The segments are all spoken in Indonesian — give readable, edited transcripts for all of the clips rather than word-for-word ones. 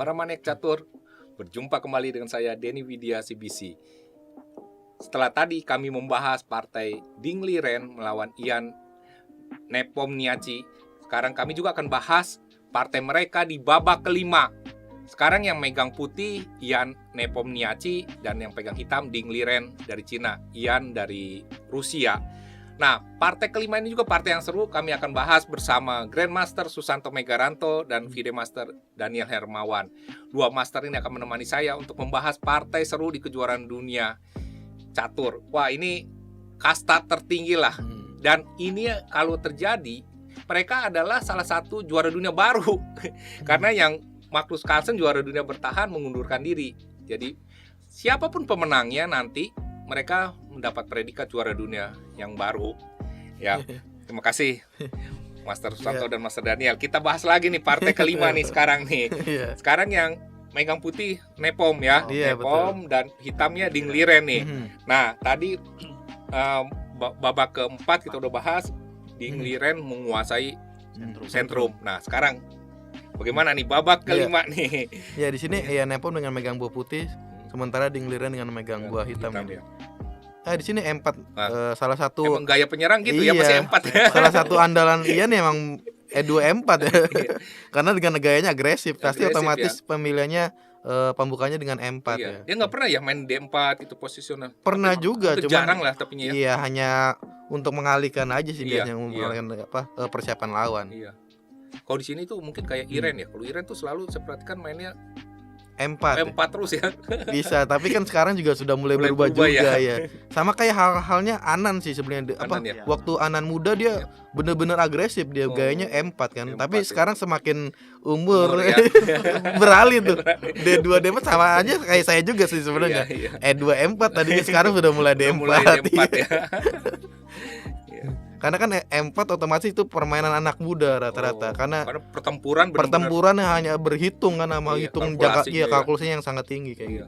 Para maniak catur, berjumpa kembali dengan saya Denny Widya CBC. Setelah tadi kami membahas partai Ding Liren melawan Ian Nepomniachtchi, sekarang kami juga akan bahas partai mereka di babak kelima. Sekarang yang megang putih Ian Nepomniachtchi dan yang pegang hitam Ding Liren dari Cina, Ian dari Rusia. Nah, partai kelima ini juga partai yang seru. Kami akan bahas bersama Grandmaster Susanto Megaranto dan FIDE Master Daniel Hermawan. Dua master ini akan menemani saya untuk membahas partai seru di kejuaraan dunia catur. Wah, ini kasta tertinggi lah. Dan ini kalau terjadi, mereka adalah salah satu juara dunia baru. Karena yang Magnus Carlsen juara dunia bertahan mengundurkan diri. Jadi siapapun pemenangnya nanti mereka mendapat predikat juara dunia yang baru. Ya, terima kasih Master Susanto dan Master Daniel. Kita bahas lagi nih partai kelima nih sekarang nih. Sekarang yang megang putih Nepom ya, Nepom betul. Dan hitamnya Ding Liren nih. Nah, tadi babak keempat kita udah bahas Ding Liren menguasai sentrum. Nah, sekarang bagaimana nih babak kelima nih? Ya, di sini ya Nepom dengan megang buah putih, sementara Ding Liren dengan megang buah hitam ini. Di sini E4 salah satu emang gaya penyerang gitu ya, masih E4 ya. Salah satu andalan Ian emang E2 E4 ya. Karena dengan gayanya agresif, pasti otomatis ya. Pemilihannya pembukanya dengan E4 ya. Dia nggak pernah ya main D4 itu posisional. Pernah juga, cuman jarang lah tapinya ya. Iya, hanya untuk mengalihkan aja sih biasanya mengalihkan persiapan lawan. Iya. Kalau di sini tuh mungkin kayak Iren ya. Kalau Iren tuh selalu saya perhatikan mainnya E4 terus ya. Bisa, tapi kan sekarang juga sudah mulai berubah juga ya. Sama kayak halnya Anan sih sebenarnya. Ya? Waktu Anan muda dia bener-bener agresif, dia gayanya E4 kan. E4 tapi sekarang semakin umur ya. Beralih tuh. D2 D4 sama aja kayak saya juga sih sebenarnya. E2 E4 tadinya, sekarang sudah mulai D4. Mulai D4 ya. Karena kan E4 otomatis itu permainan anak muda rata-rata. Karena pertempuran hanya berhitung kan, sama hitung kalkulasinya yang sangat tinggi kayak gitu.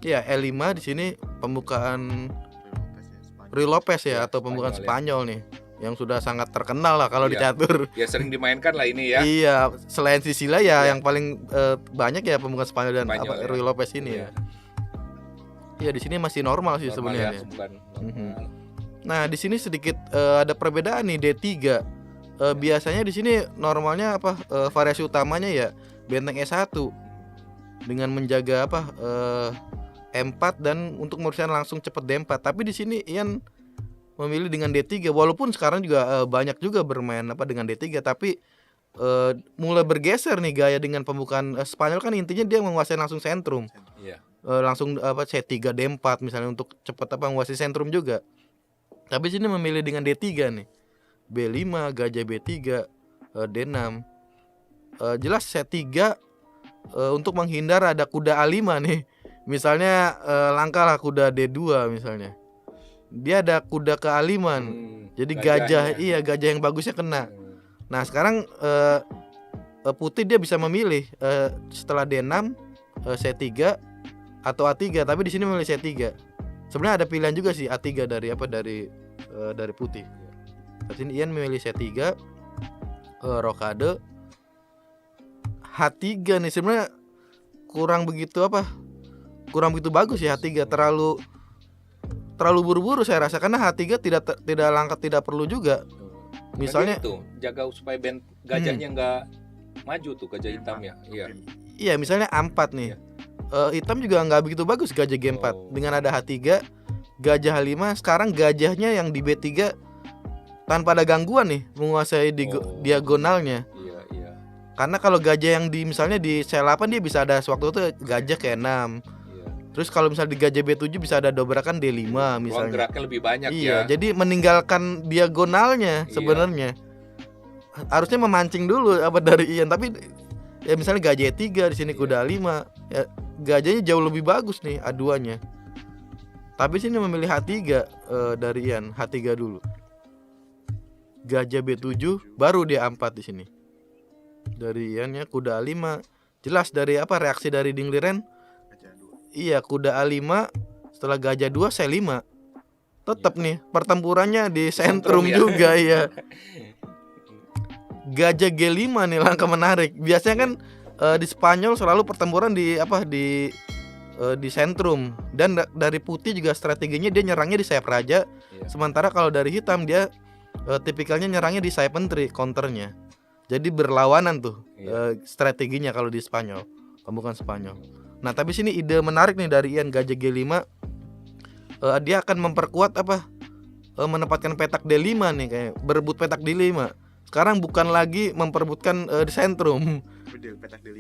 Ya, E5 di sini pembukaan Ruy Lopez ya, atau pembukaan Spanyol nih, yang sudah sangat terkenal lah kalau di catur. Ya, sering dimainkan lah ini ya. Iya, selain Sicilia ya yang paling banyak ya pembukaan Spanyol dan Ruy Lopez ini ya. Iya, di sini masih normal sih sebenarnya. Nah, di sini sedikit ada perbedaan nih D3. Biasanya di sini normalnya variasi utamanya ya benteng E1 dengan menjaga E4 dan untuk meneruskan langsung cepat D4. Tapi di sini Ian memilih dengan D3, walaupun sekarang juga banyak juga bermain dengan D3, tapi mulai bergeser nih gaya dengan pembukaan Spanyol kan intinya dia menguasai langsung sentrum. Langsung C3 D4 misalnya untuk cepat menguasai sentrum juga. Tapi sini memilih dengan D3 nih. B5, gajah B3, D6. Jelas C3 untuk menghindar ada kuda A5 nih. Misalnya langkahlah kuda D2 misalnya. Dia ada kuda ke A5. Jadi gajah yang bagusnya kena. Nah, sekarang putih dia bisa memilih setelah D6 C3 atau A3, tapi di sini memilih C3. Sebenarnya ada pilihan juga sih A3 dari putih. Di sini Ian memilih C3, rokade, H3 nih. Sebenarnya kurang begitu bagus ya H3, terlalu buru-buru saya rasa, karena H3 tidak langkah, tidak perlu juga. Misalnya tuh jaga supaya gajahnya nggak maju tuh, gajah hitam ya. Iya, misalnya A4 nih. Hitam juga nggak begitu bagus gajah G4. Dengan ada H3, gajah H5. Sekarang gajahnya yang di B3 tanpa ada gangguan nih menguasai diagonalnya. Karena kalau gajah yang misalnya di C8 dia bisa ada sewaktu itu gajah ke 6. Terus kalau misalnya di gajah B7 bisa ada dobrakan D5 misalnya. Ruang geraknya lebih banyak jadi meninggalkan diagonalnya sebenarnya. Harusnya memancing dulu dari Ian, tapi ya misalnya gajah E3 di sini kuda A5, ya gajahnya jauh lebih bagus nih A2-nya. Tapi sini memilih H3 dari Ian, H3 dulu. Gajah B7 baru dia A4 di sini. Dari Ian-nya kuda A5. Jelas dari reaksi dari Ding Liren. Iya, kuda A5 setelah gajah 2 C5. Tetap nih pertempurannya di sentrum juga ya. Gajah G5 nih langkah menarik. Biasanya kan di Spanyol selalu pertempuran di di sentrum, dan dari putih juga strateginya dia nyerangnya di sayap raja. Sementara kalau dari hitam dia tipikalnya nyerangnya di sayap menteri, counternya. Jadi berlawanan tuh strateginya kalau di Spanyol, bukan Spanyol. Nah, tapi sini ide menarik nih dari Ian, gajah G5. Dia akan memperkuat menempatkan petak D5 nih, kayak berebut petak D5. Sekarang bukan lagi memperebutkan di sentrum.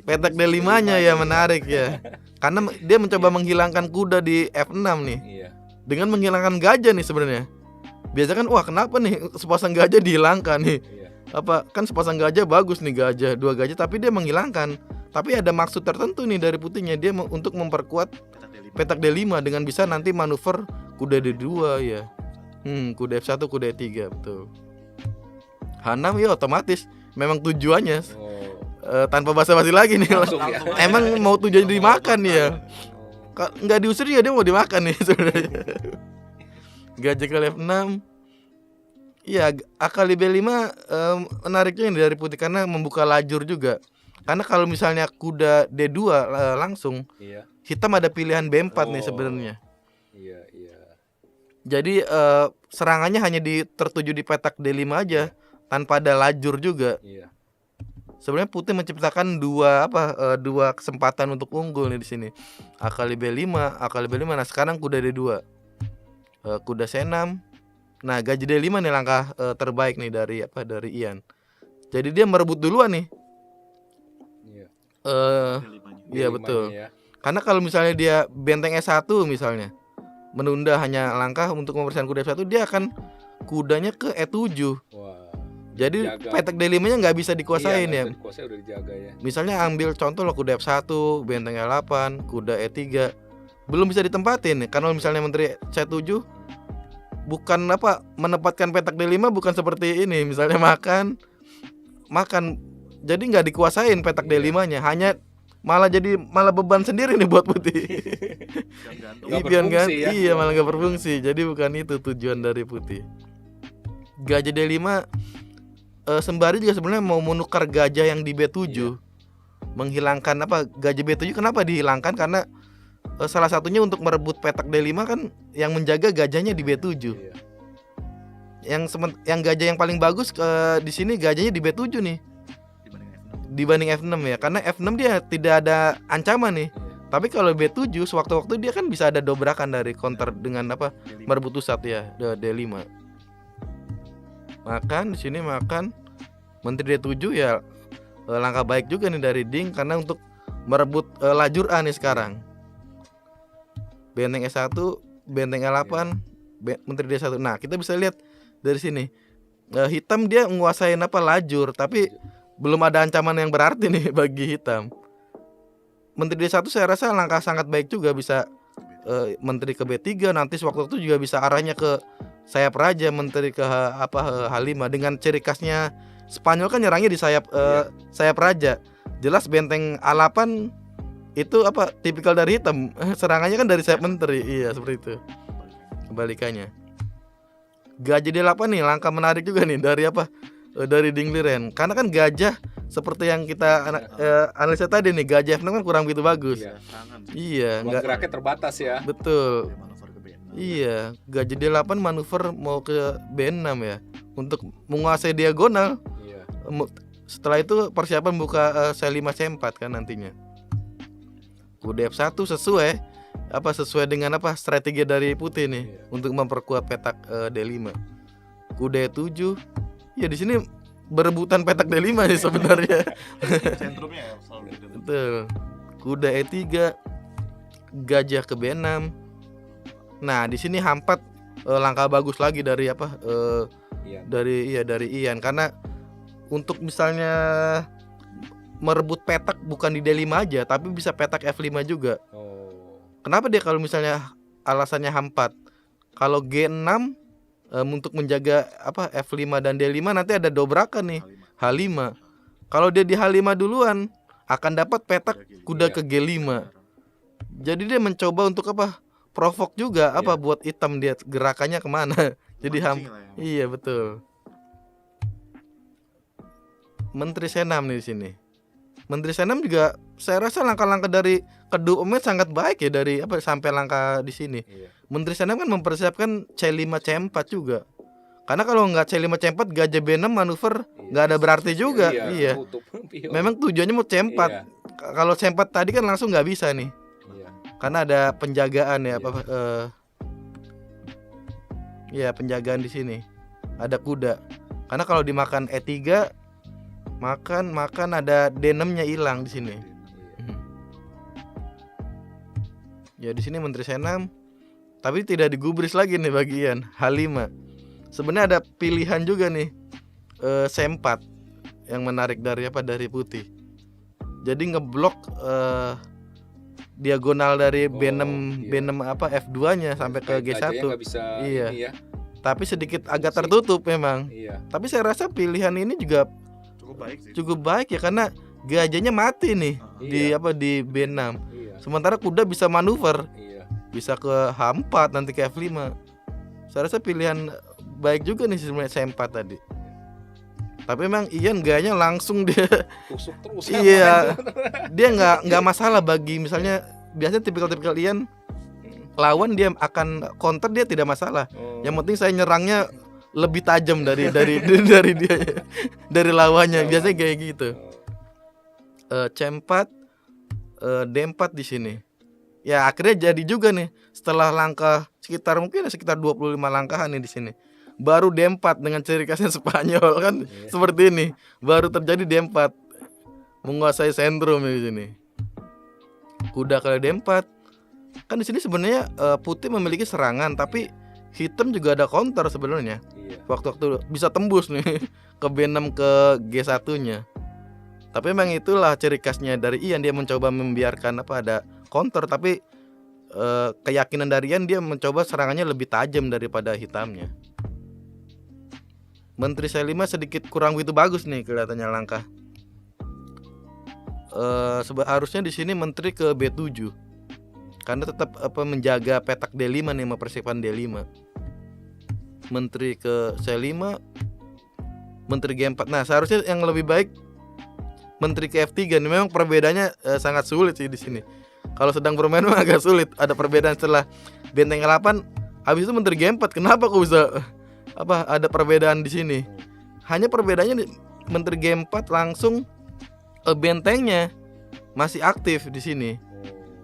Petak D5-nya ya menarik ya. Karena dia mencoba menghilangkan kuda di F6 nih. Dengan menghilangkan gajah nih sebenarnya. Biasa kan kenapa nih sepasang gajah dihilangkan nih? Kan sepasang gajah bagus nih, dua gajah, tapi dia menghilangkan. Tapi ada maksud tertentu nih dari putihnya, dia untuk memperkuat petak D5 dengan bisa nanti manuver kuda D2 ya. Kuda F1, kuda E3, betul. H6 ya otomatis memang tujuannya. Tanpa basa-basi lagi nih. Emang mau tujuannya dimakan ya. Nggak diusir ya, dia mau dimakan nih sebenarnya. Gajah ke F6. Iya, akali B5 menariknya dari putih karena membuka lajur juga. Karena kalau misalnya kuda D2 langsung, hitam ada pilihan B4 nih sebenarnya. Jadi serangannya hanya tertuju di petak D5 aja, tanpa ada lajur juga. Sebenarnya putih menciptakan dua kesempatan untuk unggul nih di sini. Akali B5. Nah, sekarang kuda D2. Kuda C6. Nah, gajah D5 nih langkah terbaik nih dari Ian. Jadi dia merebut duluan nih. Iya betul. Karena kalau misalnya dia benteng S1 misalnya, menunda hanya langkah untuk mempersiapkan kuda F1, dia akan kudanya ke E7. Jadi petak D5-nya nggak bisa dikuasain ya. Udah dijaga ya. Misalnya ambil contoh loh, kuda F1, benteng L8, kuda E3, belum bisa ditempatin. Karena misalnya menteri C7 bukan menempatkan petak D5 bukan seperti ini. Misalnya makan, jadi nggak dikuasain petak D5-nya, hanya malah beban sendiri nih buat putih. Iya, malah nggak berfungsi. Jadi bukan itu tujuan dari putih. Gajah D5 sembari juga sebenarnya mau menukar gajah yang di B7, menghilangkan gajah B7. Kenapa dihilangkan? Karena salah satunya untuk merebut petak D5 kan, yang menjaga gajahnya di B7. Yang gajah yang paling bagus di sini gajahnya di B7 nih. Dibanding F6 ya, karena F6 dia tidak ada ancaman nih. Tapi kalau B7 sewaktu-waktu dia kan bisa ada dobrakan dari counter dengan merebut usat ya, D5. Di sini menteri D7 ya, langkah baik juga nih dari Ding karena untuk merebut lajur A nih sekarang. Benteng S1, benteng L8, menteri D1. Nah, kita bisa lihat dari sini. Hitam dia menguasain lajur, tapi belum ada ancaman yang berarti nih bagi hitam. Menteri D1 saya rasa langkah sangat baik juga, bisa menteri ke B3, nanti sewaktu-waktu juga bisa arahnya ke sayap raja, menteri ke H5 dengan ciri khasnya Spanyol kan nyerangnya di sayap raja. Jelas benteng A8 itu tipikal dari hitam, serangannya kan dari sayap menteri. Iya, seperti itu. Kebalikannya. Gajah D8 nih langkah menarik juga nih dari Ding Liren. Karena kan gajah seperti yang kita analisa tadi nih, gajah F6 kan kurang begitu bagus. Iya, geraknya terbatas ya. Betul. Iya, gajah D8 manuver mau ke B6 ya, untuk menguasai diagonal. Setelah itu persiapan buka C5 C4 kan nantinya. Kuda F1 sesuai dengan strategi dari putih nih untuk memperkuat petak D5. Kuda E7. Ya di sini berebutan petak D5 nih sebenarnya. Sentrumnya selalu gitu. Betul. Kuda E3, gajah ke B6. Nah, di sini H4 langkah bagus lagi dari dari Ian, karena untuk misalnya merebut petak bukan di D5 aja, tapi bisa petak F5 juga. Kenapa dia kalau misalnya alasannya H4? Kalau G6 untuk menjaga F5 dan D5 nanti ada dobrakan nih, H5. Kalau dia di H5 duluan akan dapat petak kuda ke G5. Jadi dia mencoba untuk provok juga buat hitam, dia gerakannya kemana. Jadi iya betul. Menteri C6 nih di sini. Menteri C6 juga saya rasa langkah-langkah dari kedua pemain sangat baik ya dari sampai langkah di sini. Iya. Menteri C6 kan mempersiapkan C5 C4 juga. Karena kalau nggak C5 C4 gajah B6 manuver nggak ada berarti juga. Iya. Memang tujuannya mau C4. Iya. Kalau C4 tadi kan langsung nggak bisa nih. Iya. Karena ada penjagaan ya penjagaan di sini. Ada kuda. Karena kalau dimakan E3 makan ada D6-nya hilang di sini. Ya di sini Menteri C6 tapi tidak digubris lagi nih bagian H5. Sebenarnya ada pilihan juga nih C4 yang menarik dari putih. Jadi ngeblok diagonal dari B6 F2-nya sampai ke G1. Iya. Ya. Tapi sedikit agak tertutup memang. Iya. Tapi saya rasa pilihan ini juga cukup baik ya karena gajahnya mati nih di B6. Iya. Sementara kuda bisa manuver. Iya. Bisa ke H4 nanti ke F5. Saya rasa pilihan baik juga nih sebenarnya C4 tadi. Tapi memang Ian gayanya langsung dia tusuk terus. Iya. Dia enggak masalah bagi misalnya biasanya tipikal Ian lawan dia akan counter dia tidak masalah. Yang penting saya nyerangnya lebih tajam dari dia dari lawannya. Biasanya kayak gitu. C4 D4 di sini. Ya akhirnya jadi juga nih setelah langkah sekitar 25 langkahan nih di sini. Baru D4 dengan ciri khasnya Spanyol kan seperti ini. Baru terjadi D4 menguasai sentrum di sini. Kuda kali D4. Kan di sini sebenarnya putih memiliki serangan tapi hitam juga ada counter sebenarnya. Waktu-waktu bisa tembus nih ke B6 ke G1-nya. Tapi memang itulah ciri khasnya dari Ian, dia mencoba membiarkan ada counter tapi keyakinan dari Ian dia mencoba serangannya lebih tajam daripada hitamnya. Menteri C5 sedikit kurang begitu bagus nih kelihatannya langkah. Harusnya di sini menteri ke B7. Karena tetap menjaga petak D5 nih, mempersiapkan D5. Menteri ke C5, menteri G4. Nah, seharusnya yang lebih baik menteri ke F3 nih. Memang perbedaannya sangat sulit sih di sini. Kalau sedang bermain memang agak sulit. Ada perbedaan setelah benteng 8, habis itu menteri G4. Kenapa kok bisa ada perbedaan di sini? Hanya perbedaannya menteri G4 langsung bentengnya masih aktif di sini.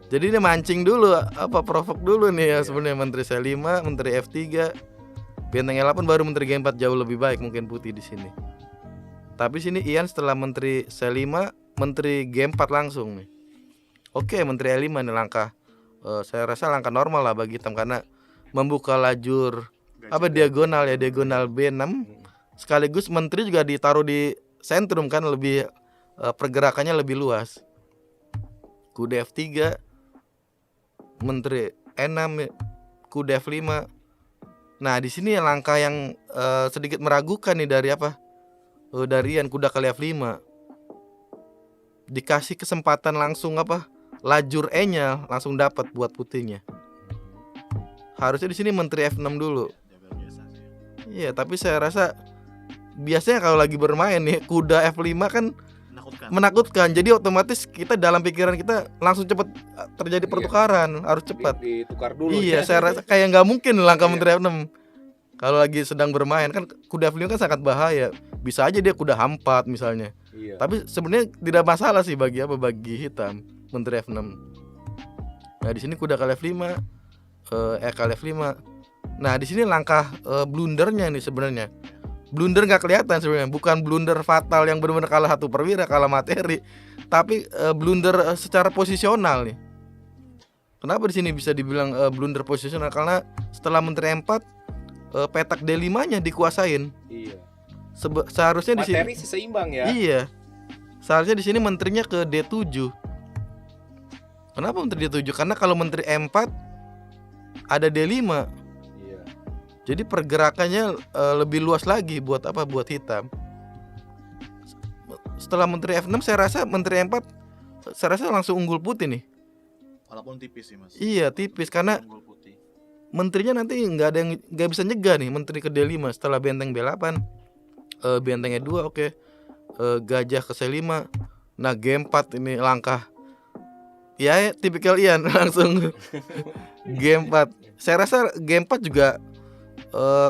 Jadi dia mancing dulu, provok dulu nih ya sebenarnya menteri C5, menteri F3, benteng 8 baru menteri G4 jauh lebih baik mungkin putih di sini. Tapi sini Ian setelah menteri C5, menteri G4 langsung nih. Oke, menteri E5 nih langkah. Saya rasa langkah normal lah bagi hitam karena membuka lajur diagonal B6. Sekaligus menteri juga ditaruh di sentrum kan lebih pergerakannya lebih luas. Kuda F3, menteri E6, kuda F5. Nah, di sini langkah yang sedikit meragukan nih dari dari Ian, kuda kali F5. Dikasih kesempatan langsung lajur E-nya langsung dapat buat putihnya. Harusnya di sini menteri F6 dulu. Iya, tapi saya rasa biasanya kalau lagi bermain nih kuda F5 kan menakutkan. Jadi otomatis kita dalam pikiran kita langsung cepat terjadi pertukaran, harus cepat. Ditukar dulu. Iya, saya rasa kayak nggak mungkin langkah menteri F6. Kalau lagi sedang bermain kan kuda F5 kan sangat bahaya. Bisa aja dia kuda H4 misalnya. Iya. Tapi sebenarnya tidak masalah sih bagi hitam menteri F6. Nah, di sini kuda kali F5, kali F5. Nah, di sini langkah blundernya nih sebenarnya. Blunder nggak kelihatan sebenarnya, bukan blunder fatal yang benar-benar kalah satu perwira, kalah materi, tapi blunder secara posisional nih. Kenapa di sini bisa dibilang blunder posisional? Karena setelah menteri M4 petak D5-nya dikuasain. Iya. Seharusnya di sini materi seimbang ya. Iya. Seharusnya di sini menterinya ke D7. Kenapa menteri D7? Karena kalau menteri M4 ada D5. Jadi pergerakannya lebih luas lagi buat hitam. Setelah menteri F6 saya rasa menteri M4 saya rasa langsung unggul putih nih. Walaupun tipis sih Mas. Iya, tipis karena menterinya nanti nggak bisa nyegah nih menteri ke D5 setelah benteng B8. Benteng E2 oke. Gajah ke C5, Nah G4 ini langkah. Ya tipikal Ian langsung G4. Saya rasa G4 juga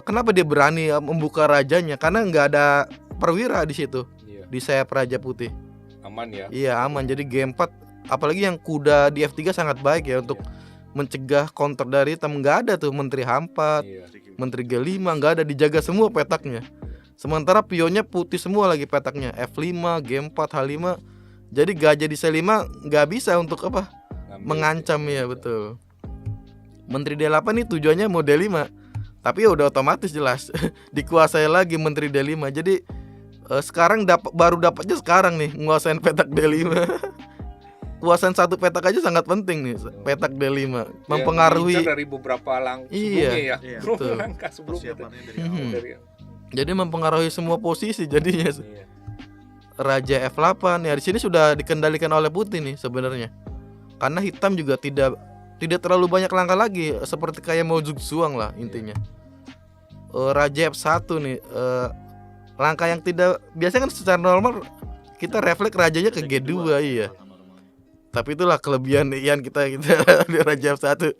kenapa dia berani membuka rajanya? Karena nggak ada perwira di situ. Di sayap Raja Putih. Aman ya? Iya aman. Jadi G4 apalagi yang kuda di F3 sangat baik ya untuk mencegah counter dari hitam. Nggak ada tuh Menteri H4, Menteri G5, nggak ada, dijaga semua petaknya. Sementara pionnya putih semua lagi petaknya, F5, G4, H5. Jadi gajah di C5 nggak bisa untuk apa? Mengancam ya betul. Menteri D8 ini tujuannya mau D5, tapi ya udah otomatis jelas dikuasai lagi Menteri D5. Jadi sekarang baru dapatnya sekarang nih nguasain petak D5. Kuasaan satu petak aja sangat penting nih, petak D5 mempengaruhi dari beberapa langkah sebelumnya ya. Betul. Langkah sebelumnya dari awal. Jadi mempengaruhi semua posisi jadinya. Raja F8 ya di sini sudah dikendalikan oleh Putih nih sebenarnya. Karena hitam juga tidak terlalu banyak langkah lagi seperti kayak mau zugzwang lah intinya. Raja F1 nih langkah yang tidak biasanya kan secara normal kita refleks rajanya ke G2 iya. Tapi itulah kelebihan Ian kita di Raja F1.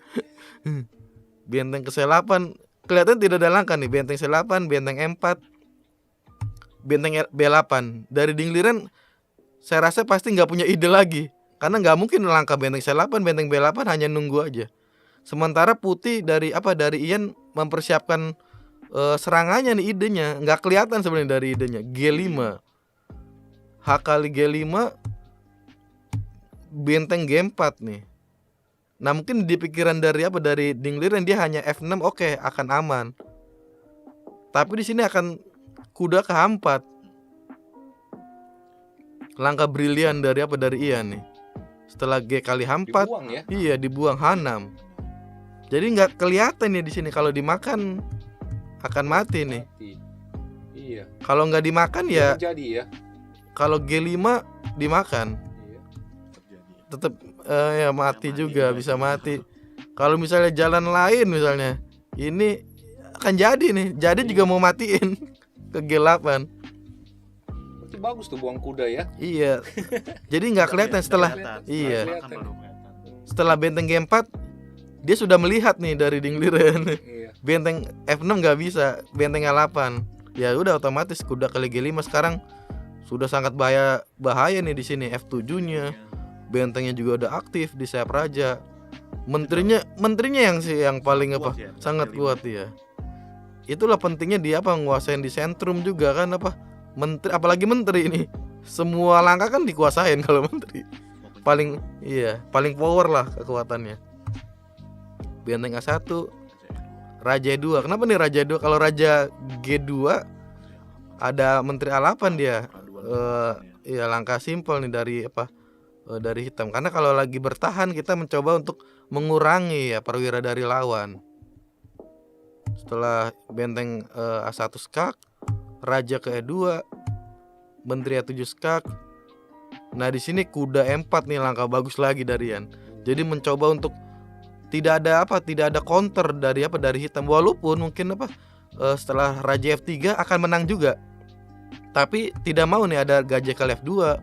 Benteng ke C8 kelihatan tidak ada langkah nih, benteng C8, benteng M4, benteng B8. Dari Dingliren saya rasa pasti nggak punya ide lagi, karena nggak mungkin langkah benteng C8, benteng B8 hanya nunggu aja. Sementara Putih dari Ian mempersiapkan serangannya nih, idenya nggak kelihatan sebenarnya dari idenya. G5, H kali G5, benteng G4 nih. Nah mungkin di pikiran dari Dingliren dia hanya F6 oke, akan aman. Tapi di sini akan kuda ke H4. Langkah brilian dari Ian nih. Setelah G kali H4 dibuang ya? Iya dibuang H6. Jadi nggak kelihatan ya di sini, kalau dimakan akan mati nih. Iya. Kalau nggak dimakan ya jadi ya. Kalau G5 dimakan tetap ya mati juga, bisa mati. Kalau misalnya jalan lain misalnya ini akan jadi nih, jadi juga mau matiin ke G8. Berarti bagus tuh buang kuda ya. Iya. Jadi nggak kelihatan setelah iya. Setelah benteng G4 dia sudah melihat nih dari Dingliren. Benteng F6 nggak bisa, benteng A8. Ya udah otomatis kuda kali G5 sekarang sudah sangat bahaya nih di sini. F7-nya. Bentengnya juga udah aktif di sayap raja. Menterinya yang paling sangat kuat ya. Itulah pentingnya dia nguasain di sentrum juga kan menteri, apalagi menteri ini. Semua langkah kan dikuasain kalau menteri. Paling power lah kekuatannya. Benteng A1, Raja 2. Kenapa nih Raja 2? Kalau Raja G2 ada Menteri A8 dia. Langkah simpel nih dari hitam. Karena kalau lagi bertahan kita mencoba untuk mengurangi perwira dari lawan. Setelah benteng A1 skak, Raja ke E2, Menteri A7 skak. Nah di sini kuda M4 nih langkah bagus lagi dari Ian. Jadi mencoba untuk tidak ada counter dari hitam, walaupun mungkin setelah Raja F3 akan menang juga. Tapi tidak mau nih ada gajah ke F2.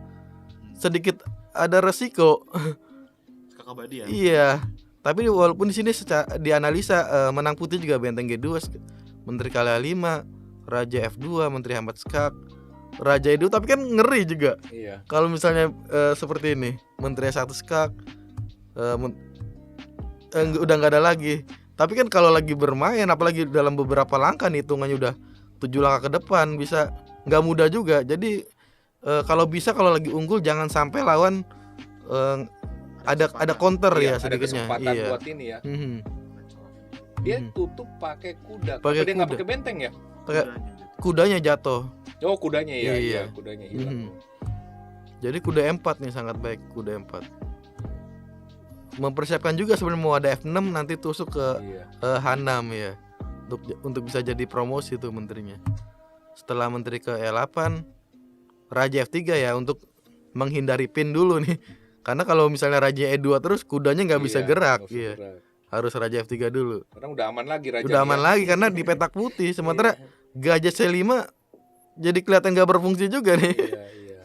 Sedikit ada resiko. Kakak ya? Iya. Tapi walaupun di sini dianalisa menang Putih juga benteng G2, Menteri kali A5, Raja F2, Menteri H4 skak, Raja E2, tapi kan ngeri juga. Iya. Kalau misalnya seperti ini, Menteri S1 skak, udah nggak ada lagi. Tapi kan kalau lagi bermain, apalagi dalam beberapa langkah nih, hitungannya udah 7 langkah ke depan, bisa nggak mudah juga. Jadi kalau lagi unggul jangan sampai lawan ada counter ya sedikitnya. Ada kesempatan buat ini ya. Dia tutup pakai kuda. Dia nggak pakai benteng ya? Kudanya jatuh. Oh kudanya ya. Iya kudanya hilang. Jadi kuda M4 nih sangat baik, kuda M4. Mempersiapkan juga sebenarnya mau ada F6 nanti tusuk ke H6 ya. Untuk bisa jadi promosi tuh menterinya. Setelah menteri ke E8, Raja F3 ya untuk menghindari pin dulu nih. Karena kalau misalnya Raja E2 terus kudanya nggak bisa gerak. Iya. Harus Raja F3 dulu. Karena udah aman lagi Raja. Udah aman lagi karena di petak putih. Sementara gajah C5 jadi kelihatan nggak berfungsi juga nih.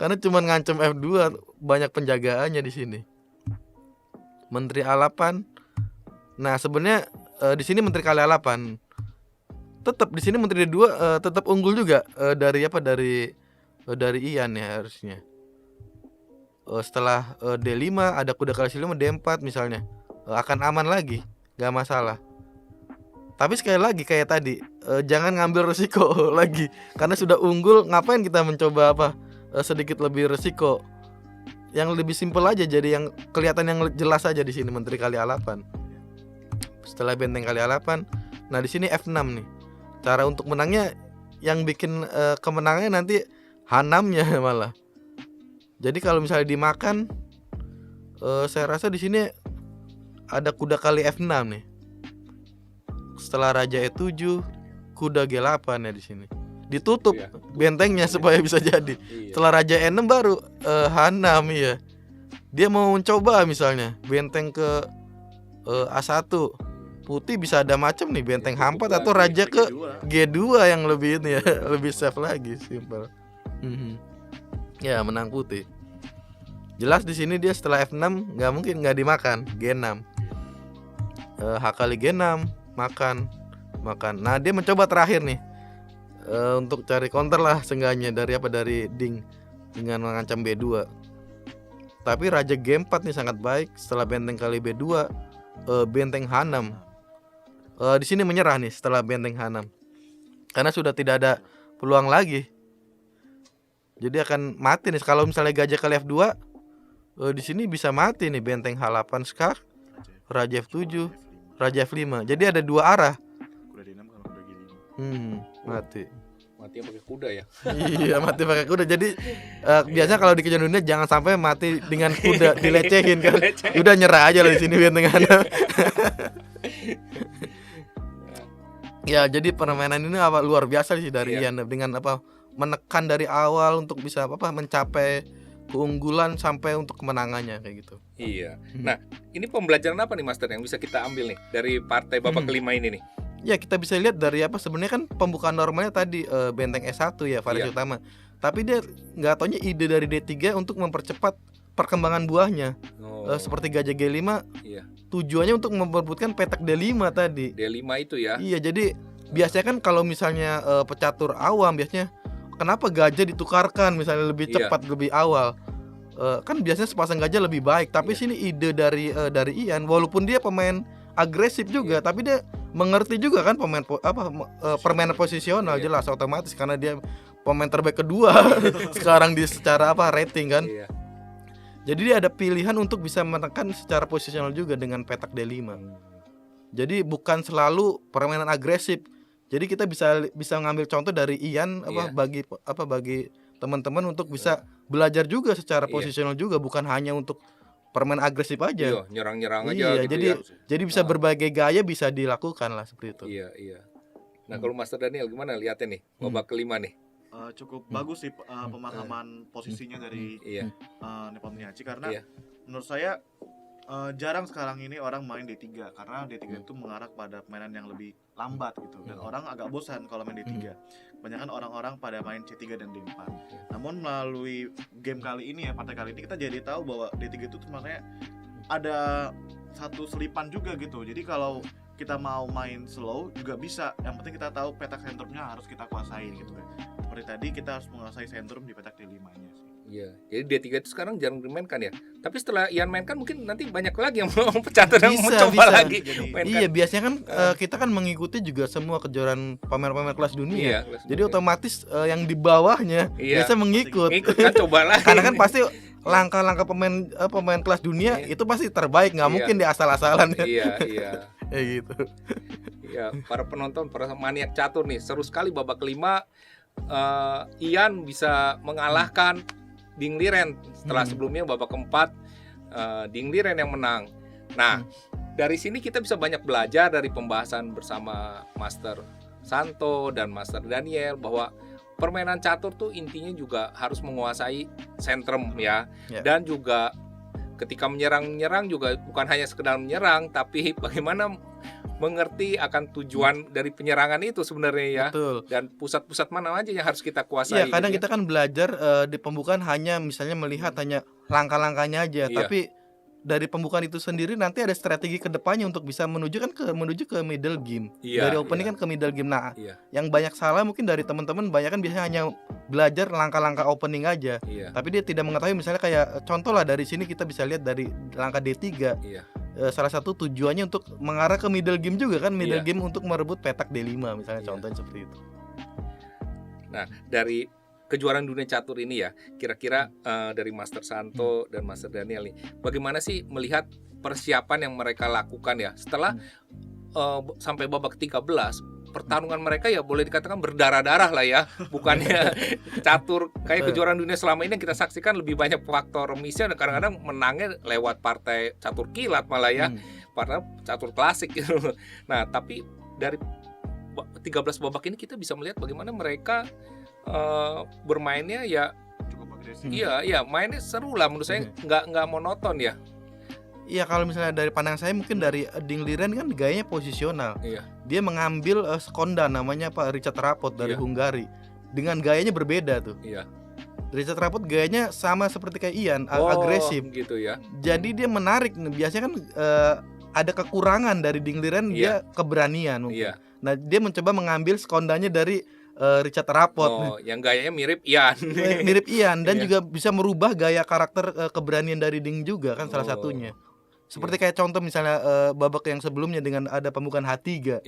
Karena cuma ngancem F2, banyak penjagaannya di sini. Menteri A8. Nah, sebenarnya di sini Menteri kali A8. Tetap di sini Menteri D2 tetap unggul juga dari Ian ya harusnya. Setelah D5 ada kuda kali C5 D4 misalnya. Akan aman lagi, gak masalah. Tapi sekali lagi kayak tadi, jangan ngambil resiko lagi. Karena sudah unggul, ngapain kita mencoba sedikit lebih resiko. Yang lebih simpel aja, jadi yang kelihatan yang jelas aja di sini Menteri kali A8. Setelah benteng kali A8, nah di sini F6 nih. Cara untuk menangnya yang bikin kemenangannya nanti H6-nya malah. Jadi kalau misalnya dimakan, saya rasa di sini ada kuda kali F6 nih. Setelah raja E7, kuda G8 ya di sini. Ditutup bentengnya supaya bisa jadi. Setelah raja E6 baru H6 ya. Dia mau mencoba misalnya benteng ke A1. Putih bisa ada macam nih, benteng H4 atau raja ke G2 yang lebih ini ya, lebih safe lagi, simpel. Ya menang putih. Jelas di sini dia setelah F6 nggak mungkin nggak dimakan G6. H kali G6 makan. Nah dia mencoba terakhir nih untuk cari counter lah seenggaknya dari Ding dengan mengancam B2. Tapi raja G4 nih sangat baik. Setelah benteng kali B2, benteng H6. Di sini menyerah nih setelah benteng H6 karena sudah tidak ada peluang lagi. Jadi akan mati nih kalau misalnya gajah kali F2. Di sini bisa mati nih benteng H8 skak, raja F7, raja F5. Jadi ada dua arah. Kuda D6 kalau kuda G5. Mati. Matinya pakai kuda ya. Iya, mati pakai kuda. Jadi biasanya kalau di kejuaraan dunia jangan sampai mati dengan kuda dilecehin kan. Udah nyerah aja lah di sini benteng H6. Ya, jadi permainan ini luar biasa sih dari Ian dengan menekan dari awal untuk bisa mencapai keunggulan sampai untuk kemenangannya kayak gitu. Iya. Nah, ini pembelajaran apa nih Master yang bisa kita ambil nih dari partai babak kelima ini nih? Ya, kita bisa lihat dari sebenarnya kan pembukaan normalnya tadi benteng E1 ya variasi utama. Tapi dia nggak taunya ide dari D3 untuk mempercepat perkembangan buahnya. Seperti gajah G5. Iya. Tujuannya untuk memperebutkan petak D5 tadi. D5 itu ya. Iya, jadi biasanya kan kalau misalnya pecatur awam biasanya kenapa gajah ditukarkan misalnya lebih cepat lebih awal. Kan biasanya sepasang gajah lebih baik, tapi sini ide dari Ian walaupun dia pemain agresif juga, tapi dia mengerti juga kan permainan posisional jelas otomatis karena dia pemain terbaik kedua sekarang di secara rating kan. Jadi dia ada pilihan untuk bisa menekan secara posisional juga dengan petak D5. Jadi bukan selalu permainan agresif. Jadi kita bisa ngambil contoh dari Ian bagi teman-teman untuk bisa belajar juga secara posisional juga, bukan hanya untuk permainan agresif aja. Nyerang-nyerang aja gitu jadi bisa berbagai gaya bisa dilakukan lah seperti itu. Iya. Nah, kalau Master Daniel gimana lihatnya nih babak kelima nih? Cukup bagus sih pemahaman posisinya dari Nepomniachtchi karena menurut saya jarang sekarang ini orang main D3 karena D3 itu mengarah pada permainan yang lebih lambat gitu dan orang agak bosan kalau main D3. Kebanyakan orang-orang pada main C3 dan D4. Namun melalui game kali ini partai kali ini kita jadi tahu bahwa D3 itu sebenarnya ada satu selipan juga gitu. Jadi kalau kita mau main slow juga bisa. Yang penting kita tahu petak sentrumnya harus kita kuasain gitu kan. Seperti tadi kita harus menguasai sentrum di petak D5-nya sih. Iya, jadi D3 itu sekarang jarang dimainkan ya. Tapi setelah Ian mainkan mungkin nanti banyak lagi yang mau pecatur yang mencoba lagi mainkan. Iya, biasanya kan kita kan mengikuti juga semua kejuaraan pamer-pamer kelas dunia. Jadi otomatis yang di bawahnya biasa mengikut. Kan coba lagi. Karena kan pasti langkah-langkah pemain kelas dunia itu pasti terbaik, nggak mungkin di asal-asalan. Iya. Ya gitu. Ya, para penonton, para maniak catur nih, seru sekali babak kelima. Ian bisa mengalahkan Ding Liren setelah sebelumnya babak keempat Ding Liren yang menang. Nah, dari sini kita bisa banyak belajar dari pembahasan bersama Master Santo dan Master Daniel bahwa permainan catur tuh intinya juga harus menguasai sentrum ya. Dan juga ketika menyerang juga bukan hanya sekedar menyerang, tapi bagaimana mengerti akan tujuan dari penyerangan itu sebenarnya ya. Betul. Dan pusat-pusat mana aja yang harus kita kuasai. Iya, kadang kita kan belajar di pembukaan hanya misalnya melihat hanya langkah-langkahnya aja, tapi dari pembukaan itu sendiri nanti ada strategi kedepannya untuk bisa menuju ke middle game. Dari opening kan ke middle game. Nah, yang banyak salah mungkin dari teman-teman banyak kan biasanya hanya belajar langkah-langkah opening aja. Tapi dia tidak mengetahui misalnya kayak contoh lah dari sini kita bisa lihat dari langkah D3. Salah satu tujuannya untuk mengarah ke middle game juga kan, middle game untuk merebut petak D5 misalnya contohnya seperti itu. Nah, dari kejuaraan dunia catur ini ya, kira-kira dari Master Santo dan Master Daniel nih, bagaimana sih melihat persiapan yang mereka lakukan ya setelah sampai babak 13, pertarungan mereka ya boleh dikatakan berdarah-darah lah ya, bukannya catur kayak kejuaraan dunia selama ini yang kita saksikan lebih banyak faktor remisnya dan kadang-kadang menangnya lewat partai catur kilat malah ya, partai catur klasik gitu. Nah, tapi dari 13 babak ini kita bisa melihat bagaimana mereka bermainnya ya cukup agresif. Iya, mainnya seru lah menurut saya, nggak monoton ya. Iya, kalau misalnya dari pandang saya mungkin dari Ding Liren kan gayanya posisional. Dia mengambil Skonda namanya Pak Richard Rapport dari Hungari. Dengan gayanya berbeda tuh. Richard Rapport gayanya sama seperti kayak Ian, agresif gitu ya. Jadi dia menarik. Biasanya kan ada kekurangan dari Ding Liren, dia keberanian mungkin. Nah, dia mencoba mengambil Skondanya dari Richard Rapport. Yang gayanya mirip Ian. Mirip Ian dan juga bisa merubah gaya karakter keberanian dari Ding juga kan salah satunya. Seperti kayak contoh misalnya babak yang sebelumnya dengan ada pembukaan H3.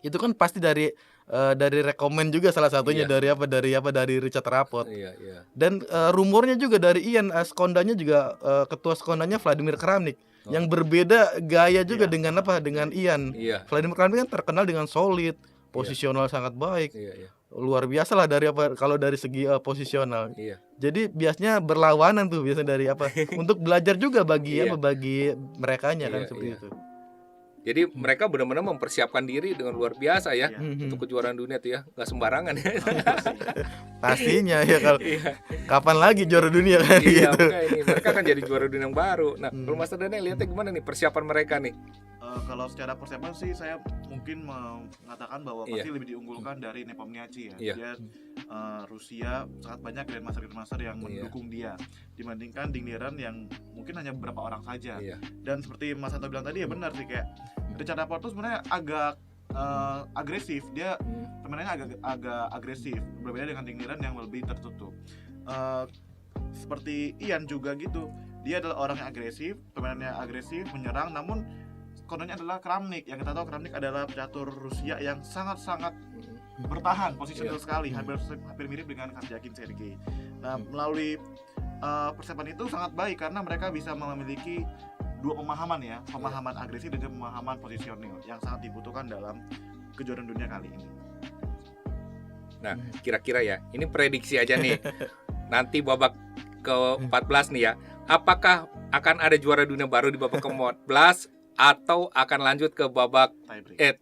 Itu kan pasti dari rekomen juga salah satunya dari Richard Rapport. Dan rumornya juga dari Ian, Skondanya juga ketua Skondanya Vladimir Kramnik. Yang berbeda gaya juga dengan Ian. Vladimir Kramnik kan terkenal dengan solid, posisional sangat baik. Luar biasa lah kalau dari segi posisional. Jadi biasanya berlawanan tuh biasanya dari untuk belajar juga bagi merekanya kan seperti itu. Jadi mereka benar-benar mempersiapkan diri dengan luar biasa ya untuk kejuaraan dunia tuh ya, nggak sembarangan ya. Pastinya ya kalau kapan lagi juara dunia kan gitu. Ini mereka kan jadi juara dunia yang baru. Nah, kalau Master Daniel lihatnya gimana nih persiapan mereka nih? Kalau secara persiapan sih saya mungkin mengatakan bahwa pasti lebih diunggulkan dari Nepomniachtchi ya. Dia Rusia sangat banyak grandmaster yang mendukung dia dibandingkan Ding Liren yang mungkin hanya beberapa orang saja. Dan seperti Mas Santo bilang tadi ya benar sih, kayak Richard Rapport tuh sebenarnya agak agresif. Dia permainannya agak agresif, berbeda dengan Ding Liren yang lebih tertutup. Seperti Ian juga gitu. Dia adalah orang yang agresif, permainannya agresif, menyerang, namun kononnya adalah Kramnik, yang kita tahu Kramnik adalah pecatur Rusia yang sangat-sangat bertahan, posisional sekali, hampir mirip dengan Karjakin Sergei. Nah, melalui persiapan itu sangat baik karena mereka bisa memiliki dua pemahaman pemahaman agresif dan pemahaman posisional yang sangat dibutuhkan dalam kejuaraan dunia kali ini. Nah, kira-kira ya, ini prediksi aja nih. Nanti babak ke-14 nih ya, apakah akan ada juara dunia baru di babak ke-14 atau akan lanjut ke babak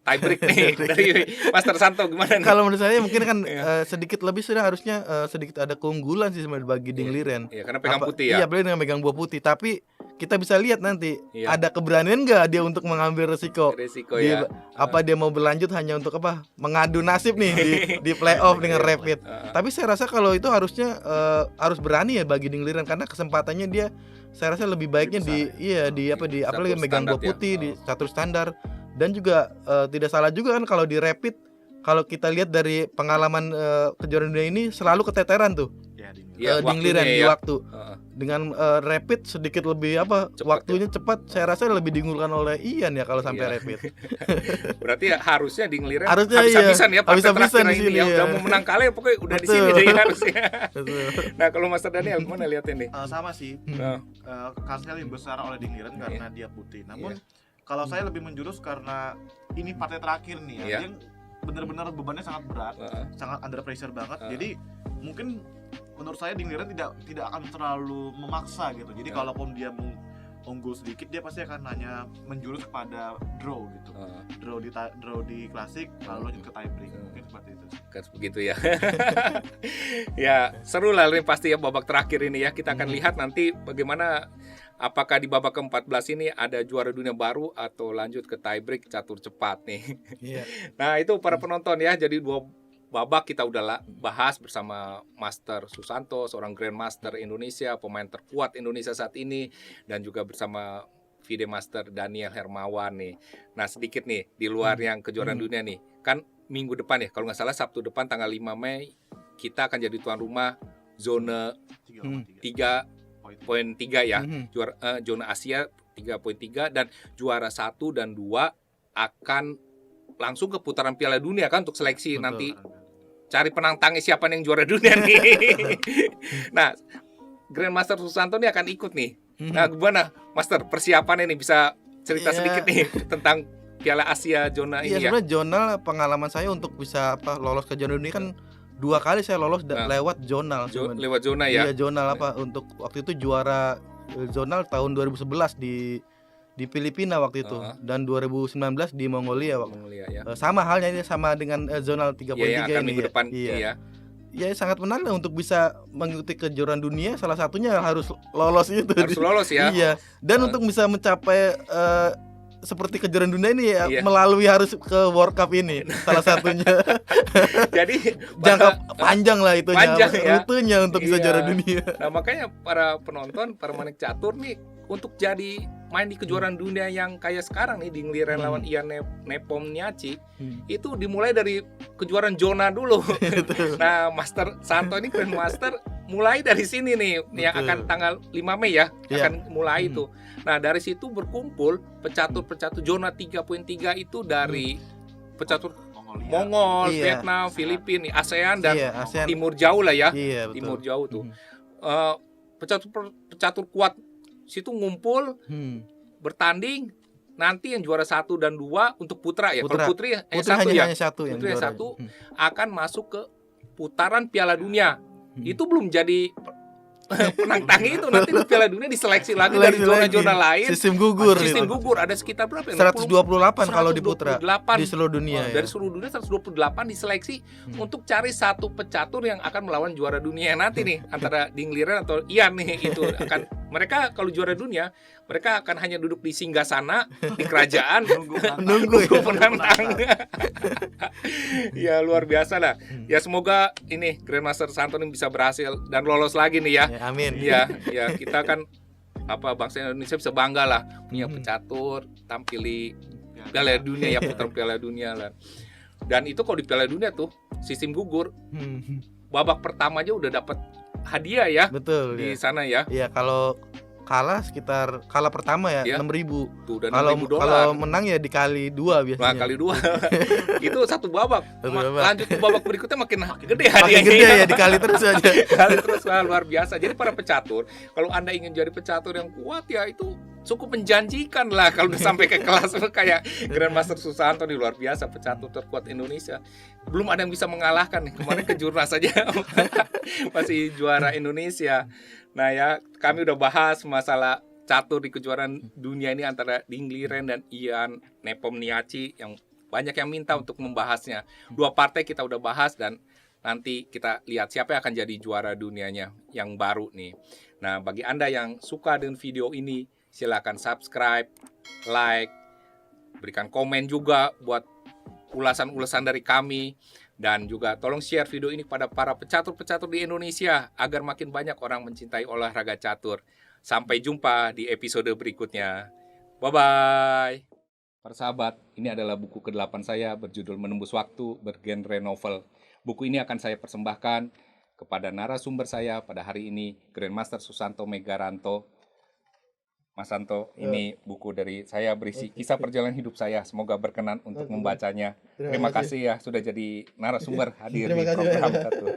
tiebreak nih dari Master Santo gimana nih? Kalau menurut saya mungkin kan sedikit lebih sudah harusnya sedikit ada keunggulan sih sebenarnya bagi Ding Liren. Karena pegang putih ya. Iya, beliau dengan pegang buah putih, tapi kita bisa lihat nanti ada keberanian nggak dia untuk mengambil resiko ya. Apa dia mau berlanjut hanya untuk mengadu nasib nih di playoff dengan Rapid. Tapi saya rasa kalau itu harus berani ya bagi Ding Liren karena kesempatannya dia saya rasa lebih baiknya apalagi megang buah putih di catur standar. Dan juga tidak salah juga kan kalau di Rapid, kalau kita lihat dari pengalaman kejuaraan dunia ini selalu keteteran tuh Ding Liren di waktu. Dengan Rapid sedikit lebih waktunya cepat, saya rasa lebih diunggulkan oleh Ian ya kalau sampai Rapid. Berarti harusnya Ding Liren habis-habisan ya habis-habisan di sini ya. Udah mau menang kalah pokoknya udah di sini deh harusnya. Nah, kalau Master Daniel gimana lihatnya nih? Sama sih. Kansnya lebih besar oleh Ding Liren karena dia putih. Namun kalau saya lebih menjurus karena ini partai terakhir nih ya. Yang benar-benar bebannya sangat berat, sangat under pressure banget. Jadi mungkin menurut saya Ding Liren tidak akan terlalu memaksa gitu. Jadi kalaupun dia unggul sedikit, dia pasti akan hanya menjurus kepada draw gitu. Draw di klasik lalu lanjut ke tie break. Mungkin seperti itu. Kan begitu ya. Ya, seru lah ini pasti ya babak terakhir ini ya. Kita akan lihat nanti bagaimana, apakah di babak ke-14 ini ada juara dunia baru atau lanjut ke tie break catur cepat nih. Nah, itu para penonton ya. Jadi 2 babak kita udah bahas bersama Master Susanto, seorang Grandmaster Indonesia, pemain terkuat Indonesia saat ini, dan juga bersama FIDE Master Daniel Hermawan nih. Nah, sedikit nih di luar yang kejuaraan dunia nih, kan minggu depan ya, kalau nggak salah Sabtu depan tanggal 5 Mei kita akan jadi tuan rumah zona 3.3 ya, zona Asia 3.3, dan juara 1 dan 2 akan langsung ke putaran Piala Dunia kan untuk seleksi. Betul. Nanti cari penantangnya siapa yang juara dunia nih. Nah, Grandmaster Susanto ini akan ikut nih. Nah, gimana Master persiapannya nih, bisa cerita sedikit nih tentang Piala Asia zona ini ya? Sebenarnya zonal, pengalaman saya untuk bisa lolos ke zona dunia kan 2 kali saya lolos lewat zonal. Lewat zona ya? Iya, zonal untuk waktu itu juara zonal tahun 2011 di Filipina waktu itu, dan 2019 di Mongolia waktu. Ya. Sama halnya ini, sama dengan zonal 3.3 ini. Minggu depan. Ya, sangat menarik untuk bisa mengikuti kejuaraan dunia. Salah satunya harus lolos itu. Harus lolos ya. Iya. Dan untuk bisa mencapai seperti kejuaraan dunia ini melalui harus ke World Cup ini salah satunya. Jadi jangka panjang lah itu rutenya untuk bisa juara dunia. Nah, makanya para penonton, para manik catur nih, untuk jadi main di kejuaraan dunia yang kayak sekarang nih, Ding Liren lawan Ian Nepomniachtchi, itu dimulai dari kejuaraan zona dulu. Nah, Master Santo ini Grandmaster mulai dari sini nih. Betul. Yang akan tanggal 5 Mei ya, akan mulai itu. Nah, dari situ berkumpul pecatur-pecatur zona 3.3 itu dari pecatur Mongol, Vietnam, Filipina, ASEAN dan Timur Jauh lah ya. Timur Jauh tuh. Pecatur kuat situ ngumpul, bertanding. Nanti yang juara 1 dan 2 untuk putra ya. Kalau putri hanya satu akan masuk ke putaran Piala Dunia. Itu belum jadi penantang itu, nanti di Piala Dunia diseleksi lagi dari zona-zona lain. Sistem gugur. Ada sekitar berapa? 128 kalau di putra di seluruh dunia. Dari seluruh dunia 128 diseleksi untuk cari satu pecatur yang akan melawan juara dunia nanti nih, antara Ding Liren atau Ian nih. Itu akan, mereka kalau juara dunia mereka akan hanya duduk di singgasana di kerajaan nunggu penantang. Ya, luar biasa lah. Ya, semoga ini Grandmaster Santo ini bisa berhasil dan lolos lagi nih ya. Amin. Ya, kita kan bangsa Indonesia bisa bangga lah punya pecatur tampil di Piala Dunia ya, putaran Piala Dunia lah. Dan itu kalau di Piala Dunia tuh sistem gugur. Babak pertama aja udah dapat hadiah ya. Betul. Di sana ya. Iya, kalau kalah pertama ya 6.000. Kalau menang ya dikali 2 biasanya. Nah, kali 2. Itu satu babak. Lanjut ke babak berikutnya makin gede hadiahnya. Makin gede ya, dikali terus aja. Kali terus, luar biasa. Jadi para pecatur, kalau Anda ingin jadi pecatur yang kuat ya itu cukup menjanjikan lah kalau udah sampai ke kelas kayak Grandmaster Susanto nih, luar biasa, pecatur terkuat Indonesia. Belum ada yang bisa mengalahkan nih. Kemarin ke Jurnas saja masih juara Indonesia. Nah ya, kami udah bahas masalah catur di kejuaraan dunia ini antara Ding Liren dan Ian Nepomniachtchi yang banyak yang minta untuk membahasnya. 2 partai kita udah bahas dan nanti kita lihat siapa yang akan jadi juara dunianya yang baru nih. Nah, bagi Anda yang suka dengan video ini, silakan subscribe, like, berikan komen juga buat ulasan-ulasan dari kami. Dan juga tolong share video ini kepada para pecatur-pecatur di Indonesia agar makin banyak orang mencintai olahraga catur. Sampai jumpa di episode berikutnya. Bye-bye. Para sahabat, ini adalah buku ke-8 saya berjudul Menembus Waktu bergenre novel. Buku ini akan saya persembahkan kepada narasumber saya pada hari ini, Grandmaster Susanto Megaranto. Mas Santo, ini buku dari saya berisi kisah perjalanan hidup saya. Semoga berkenan untuk membacanya. Terima kasih ya sudah jadi narasumber hadir di program Catur.